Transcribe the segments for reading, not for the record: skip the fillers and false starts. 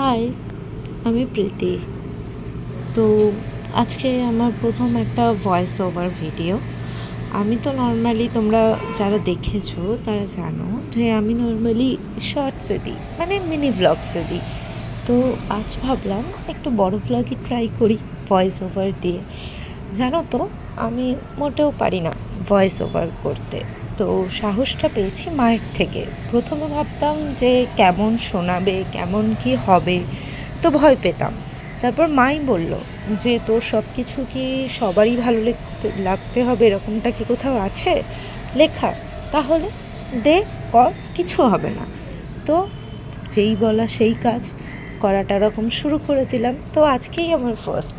High, আমি প্রীতি। তো আজকে আমার প্রথম একটা ভয়েস ওভার ভিডিও। আমি তো নর্মালি, তোমরা যারা দেখেছো তারা জানো যে আমি নর্মালি শর্টসে দিই, মানে মিনি ভ্লগসে দিই। তো আজ ভাবলাম একটু বড় ভ্লগই ট্রাই করি ভয়েস ওভার দিয়ে। জানো তো, আমি মোটেও পারি না ভয়েস ওভার করতে। তো সাহসটা পেয়েছি মায়ের থেকে। প্রথমে ভাবতাম যে কেমন শোনাবে, কেমন কি হবে, তো ভয় পেতাম। তারপর মাই বলল যে তোর সব কিছু কি সবারই ভালো লাগতে হবে, এরকমটা কি কোথাও আছে লেখা? তাহলে দে, কর, কিছু হবে না। তো যেই বলা সেই কাজ, করাটা এরকম শুরু করে দিলাম। তো আজকেই আমার ফার্স্ট।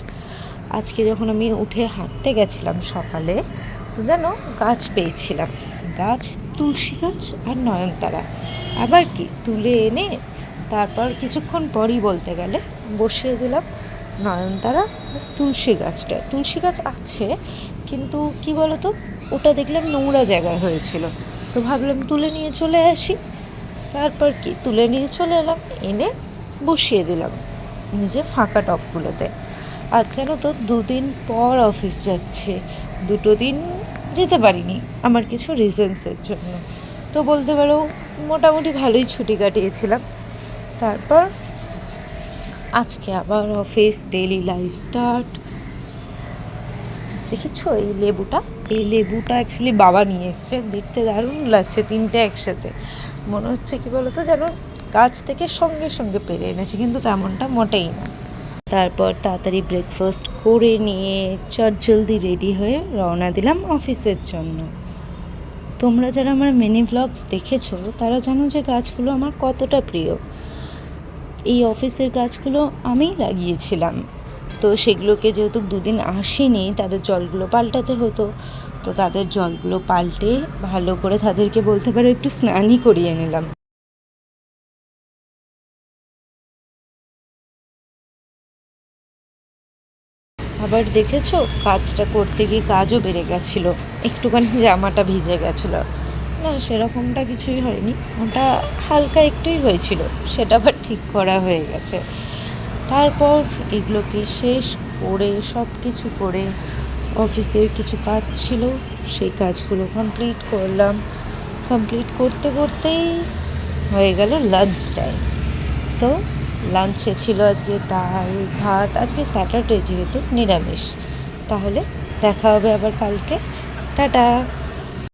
আজকে যখন আমি উঠে হাঁটতে গেছিলাম সকালে, তো যেন গাছ পেয়েছিলাম। গাছ, তুলসী গাছ আর নয়নতারা। আবার কি তুলে এনে তারপর কিছুক্ষণ পরই বলতে গেলে বসিয়ে দিলাম নয়নতারা আর তুলসী গাছটা। তুলসী গাছ আছে, কিন্তু কি বলতো, ওটা দেখলাম নোংরা জায়গায় হয়েছিল। তো ভাবলাম তুলে নিয়ে চলে আসি। তারপর কি তুলে নিয়ে চলে এলাম, এনে বসিয়ে দিলাম নিজে ফাঁকা টবগুলোতে। আর জানো তো, 2 দিন পর অফিস যাচ্ছে। 2 দিন যেতে পারিনি আমার কিছু রিজনসের জন্য। তো বলতে পারো মোটামুটি ভালোই ছুটি কাটিয়েছিলাম। তারপর আজকে আবার অফিস, ডেইলি লাইফ স্টার্ট। দেখেছো এই লেবুটা অ্যাকচুয়ালি বাবা নিয়ে এসছে। দেখতে দারুণ লাগছে, 3টে একসাথে। মনে হচ্ছে কি বলতো, যেন গাছ থেকে সঙ্গে সঙ্গে পেরে এনেছি, কিন্তু তেমনটা মোটেই না। তারপর তাড়াতাড়ি ব্রেকফাস্ট করে নিয়ে চটজলদি রেডি হয়ে রওনা দিলাম অফিসের জন্য। তোমরা যারা আমার মিনি ভ্লগস দেখেছো তারা জানো যে গাছগুলো আমার কতটা প্রিয়। এই অফিসের গাছগুলো আমিই লাগিয়েছিলাম। তো সেগুলোকে যেহেতু 2 দিন আসেনি, তাদের জলগুলো পাল্টাতে হতো। তো তাদের জলগুলো পাল্টে ভালো করে তাদেরকে বলতে পারো একটু স্নানই করিয়ে নিলাম। আবার দেখেছো, কাজটা করতে গিয়ে কাজও বেড়ে গেছিলো, একটুখানি জামাটা ভিজে গেছিলো। না, সেরকমটা কিছুই হয়নি, ওটা হালকা একটুই হয়েছিল, সেটা আবার ঠিক করা হয়ে গেছে। তারপর এগুলোকে শেষ করে, সব কিছু করে, অফিসের কিছু কাজ ছিল, সেই কাজগুলো কমপ্লিট করলাম। কমপ্লিট করতে করতেই হয়ে গেল লাঞ্চ টাইম। তো লাঞ্চে ছিল আজকে ডাল ভাত। আজকে স্যাটারডে, যেহেতু নিরামিষ। তাহলে দেখা হবে আবার কালকে। টাটা।